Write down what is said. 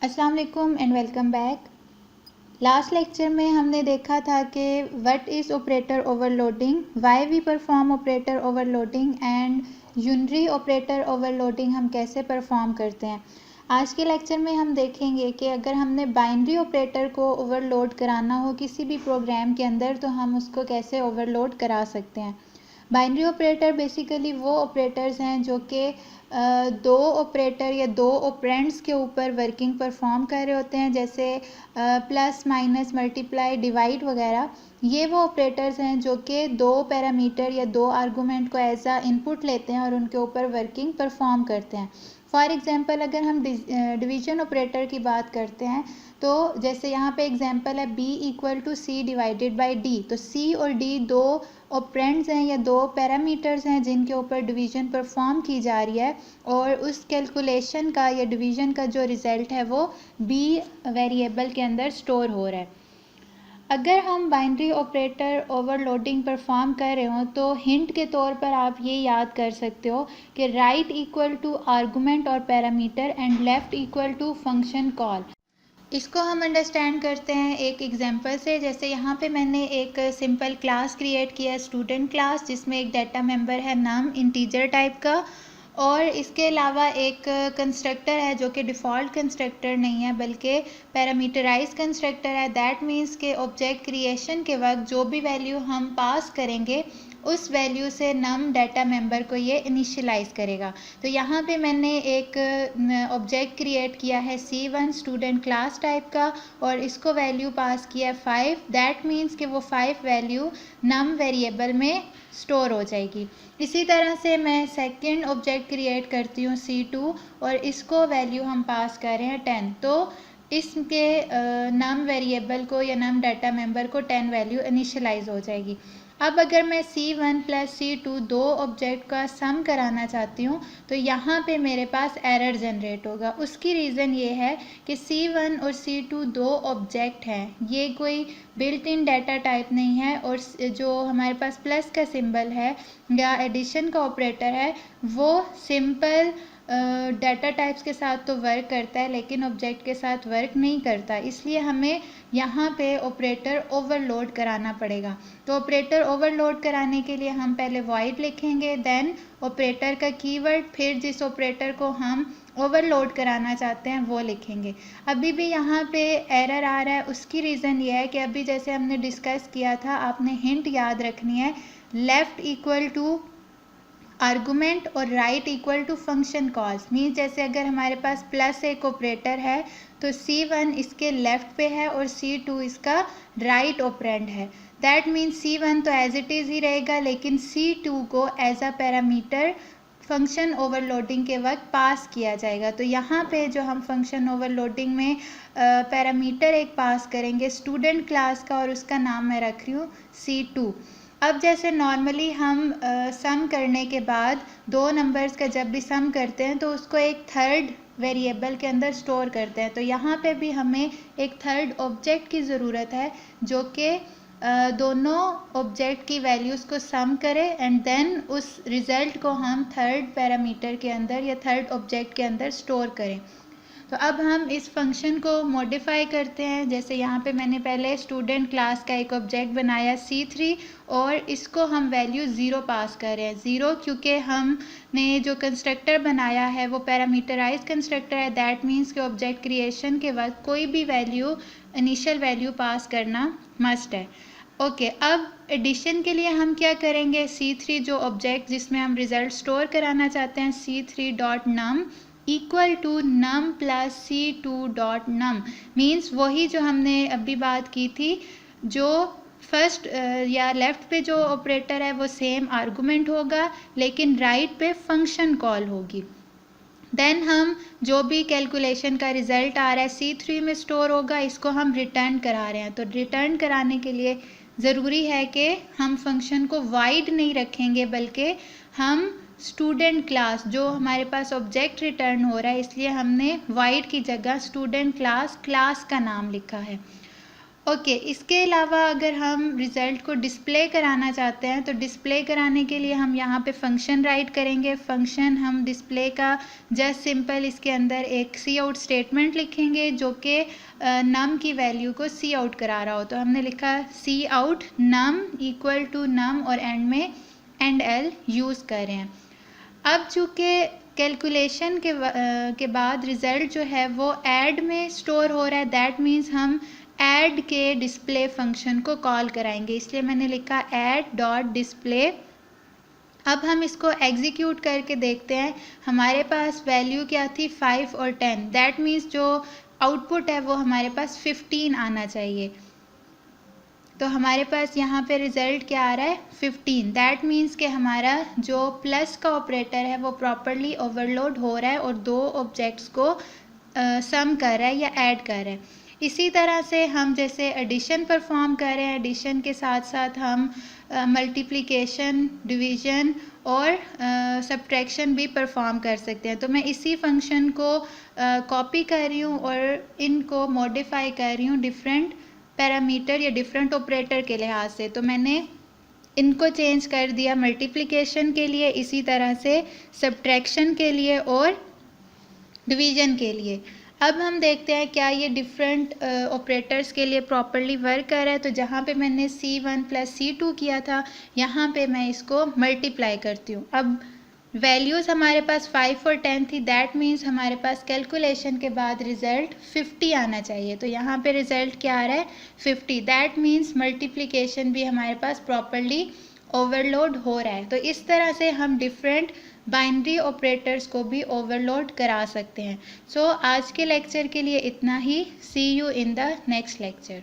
अस्सलाम वालेकुम and welcome back. Last lecture में हमने देखा था कि what is operator overloading, why we perform operator overloading and unary operator overloading हम कैसे परफॉर्म करते हैं। आज के लेक्चर में हम देखेंगे कि अगर हमने बाइनरी ऑपरेटर को ओवरलोड कराना हो किसी भी प्रोग्राम के अंदर तो हम उसको कैसे ओवरलोड करा सकते हैं। बाइनरी ऑपरेटर बेसिकली वो ऑपरेटर्स हैं जो कि दो ऑपरेटर या दो ऑपरेंड्स के ऊपर वर्किंग परफॉर्म कर रहे होते हैं, जैसे प्लस माइनस मल्टीप्लाई डिवाइड वगैरह। ये वो ऑपरेटर्स हैं जो कि दो पैरामीटर या दो आर्गूमेंट को एज आ इनपुट लेते हैं और उनके ऊपर वर्किंग परफॉर्म करते हैं। फॉर एग्जांपल अगर हम डिवीजन ऑपरेटर की बात करते हैं तो जैसे यहाँ पे एग्जांपल है b equal to C divided by D, तो c और d दो ऑपरेंड्स हैं या दो पैरामीटर्स हैं जिनके ऊपर डिवीजन परफॉर्म की जा रही है और उस कैलकुलेशन का या डिवीजन का जो रिज़ल्ट है वो b वेरिएबल के अंदर स्टोर हो रहा है। अगर हम बाइनरी ऑपरेटर ओवरलोडिंग परफॉर्म कर रहे हो तो हिंट के तौर पर आप ये याद कर सकते हो कि राइट इक्वल टू आर्गूमेंट और parameter and left equal to function call. इसको हम अंडरस्टैंड करते हैं एक एग्जांपल से। जैसे यहाँ पे मैंने एक सिंपल क्लास क्रिएट किया है, स्टूडेंट क्लास, जिसमें एक डाटा मेंबर है नम इंटीजर टाइप का और इसके अलावा एक कंस्ट्रक्टर है जो कि डिफ़ॉल्ट कंस्ट्रक्टर नहीं है बल्कि पैरामीटराइज कंस्ट्रक्टर है। दैट मीन्स के ऑब्जेक्ट क्रिएशन के वक्त जो भी वैल्यू हम पास करेंगे उस वैल्यू से नम डाटा मेंबर को ये इनिशियलाइज़ करेगा। तो यहाँ पे मैंने एक ऑब्जेक्ट क्रिएट किया है C1 स्टूडेंट क्लास टाइप का और इसको वैल्यू पास किया है 5। दैट मीन्स कि वो 5 वैल्यू नम वेरिएबल में स्टोर हो जाएगी। इसी तरह से मैं सेकंड ऑब्जेक्ट क्रिएट करती हूँ C2 और इसको वैल्यू हम पास कर रहे हैं 10। तो इसके नम वेरिएबल को या नम डाटा मेंबर को 10 वैल्यू इनिशियलाइज हो जाएगी। अब अगर मैं C1 प्लस C2 दो ऑब्जेक्ट का सम कराना चाहती हूँ तो यहाँ पे मेरे पास एरर जनरेट होगा। उसकी रीज़न ये है कि C1 और C2 दो ऑब्जेक्ट हैं, ये कोई बिल्ट इन डाटा टाइप नहीं है और जो हमारे पास प्लस का सिंबल है या एडिशन का ऑपरेटर है वो सिंपल डाटा टाइप्स के साथ तो वर्क करता है लेकिन ऑब्जेक्ट के साथ वर्क नहीं करता, इसलिए हमें यहाँ पे ऑपरेटर ओवरलोड कराना पड़ेगा। तो ऑपरेटर ओवरलोड कराने के लिए हम पहले वॉइड लिखेंगे, देन ऑपरेटर का कीवर्ड, फिर जिस ऑपरेटर को हम ओवरलोड कराना चाहते हैं वो लिखेंगे। अभी भी यहाँ पे एरर आ रहा है, उसकी रीज़न ये है कि अभी जैसे हमने डिस्कस किया था आपने हिंट याद रखनी है, लेफ़्ट इक्वल टू आर्गूमेंट और right equal to function calls. Means जैसे अगर हमारे पास प्लस एक ऑपरेटर है तो C1 इसके लेफ़्ट पे है और C2 इसका राइट ऑपरेंड है। दैट मीन्स C1 तो एज इट इज़ ही रहेगा लेकिन C2 को as a parameter function overloading के वक्त पास किया जाएगा। तो यहाँ पे जो हम फंक्शन ओवरलोडिंग में पैरामीटर एक पास करेंगे स्टूडेंट क्लास का और उसका नाम मैं रख रही हूँ C2। अब जैसे नॉर्मली हम सम करने के बाद दो नंबर्स का जब भी सम करते हैं तो उसको एक थर्ड वेरिएबल के अंदर स्टोर करते हैं, तो यहाँ पे भी हमें एक थर्ड ऑब्जेक्ट की ज़रूरत है जो कि दोनों ऑब्जेक्ट की वैल्यूज़ को सम करे एंड देन उस रिज़ल्ट को हम थर्ड पैरामीटर के अंदर या थर्ड ऑब्जेक्ट के अंदर स्टोर करें। तो अब हम इस फंक्शन को मॉडिफाई करते हैं। जैसे यहाँ पे मैंने पहले स्टूडेंट क्लास का एक ऑब्जेक्ट बनाया C3 और इसको हम वैल्यू 0 पास कर रहे हैं। 0 क्योंकि हमने जो कंस्ट्रक्टर बनाया है वो पैरामीटराइज कंस्ट्रक्टर है। दैट मीन्स कि ऑब्जेक्ट क्रिएशन के वक्त कोई भी वैल्यू इनिशियल वैल्यू पास करना मस्ट है। ओके, अब एडिशन के लिए हम क्या करेंगे, C3 जो ऑब्जेक्ट जिसमें हम रिज़ल्ट स्टोर कराना चाहते हैं C3 dot num equal to num plus C2 dot num. Means वही जो हमने अभी बात की थी, जो फर्स्ट या लेफ़्ट पे जो ऑपरेटर है वो सेम आर्गूमेंट होगा लेकिन राइट पे फंक्शन कॉल होगी। देन हम जो भी कैलकुलेशन का रिज़ल्ट आ रहा है C3 में स्टोर होगा, इसको हम रिटर्न करा रहे हैं। तो रिटर्न कराने के लिए ज़रूरी है कि हम फंक्शन को वाइड नहीं रखेंगे बल्कि हम स्टूडेंट क्लास, जो हमारे पास ऑब्जेक्ट रिटर्न हो रहा है इसलिए हमने वाइड की जगह स्टूडेंट क्लास का नाम लिखा है। ओके इसके अलावा अगर हम रिज़ल्ट को डिस्प्ले कराना चाहते हैं तो डिस्प्ले कराने के लिए हम यहाँ पे फंक्शन राइट करेंगे। फंक्शन हम डिस्प्ले का जस्ट सिंपल इसके अंदर एक सी आउट स्टेटमेंट लिखेंगे जो कि नम की वैल्यू को सी आउट करा रहा हो। तो हमने लिखा सी आउट नम इक्वल टू नम और एंड में एंड एल यूज़ कर रहे हैं। अब चूँकि कैलकुलेशन के बाद रिज़ल्ट जो है वो ऐड में स्टोर हो रहा है, दैट मीन्स हम ऐड के डिस्प्ले फंक्शन को कॉल कराएंगे, इसलिए मैंने लिखा ऐड डॉट डिस्प्ले। अब हम इसको एग्जीक्यूट करके देखते हैं। हमारे पास वैल्यू क्या थी 5 और 10, दैट मीन्स जो आउटपुट है वो हमारे पास 15 आना चाहिए। तो हमारे पास यहाँ पे रिज़ल्ट क्या आ रहा है 15, दैट मीन्स कि हमारा जो प्लस का ऑपरेटर है वो प्रॉपरली ओवरलोड हो रहा है और दो ऑब्जेक्ट्स को सम कर रहा है या ऐड कर रहा है। इसी तरह से हम जैसे एडिशन परफॉर्म कर रहे हैं, एडिशन के साथ साथ हम मल्टीप्लिकेशन, डिवीज़न और सब्ट्रैक्शन भी परफॉर्म कर सकते हैं। तो मैं इसी फंक्शन को कॉपी कर रही हूँ और इनको मॉडिफाई कर रही हूँ डिफरेंट पैरामीटर या डिफरेंट ऑपरेटर के लिहाज से। तो मैंने इनको चेंज कर दिया मल्टीप्लिकेशन के लिए, इसी तरह से सब्ट्रैक्शन के लिए और डिवीज़न के लिए। अब हम देखते हैं क्या ये डिफरेंट ऑपरेटर्स के लिए प्रॉपरली वर्क कर रहा है। तो जहाँ पे मैंने C1 प्लस C2 किया था, यहाँ पे मैं इसको मल्टीप्लाई करती हूँ। अब वैल्यूज़ हमारे पास 5 और 10 थी, दैट मीन्स हमारे पास कैलकुलेशन के बाद रिज़ल्ट 50 आना चाहिए। तो यहाँ पे रिज़ल्ट क्या आ रहा है 50, दैट मीन्स मल्टीप्लिकेशन भी हमारे पास प्रॉपरली ओवरलोड हो रहा है। तो इस तरह से हम डिफरेंट बाइनरी ऑपरेटर्स को भी ओवरलोड करा सकते हैं। सो आज के लेक्चर के लिए इतना ही। See you in the next lecture.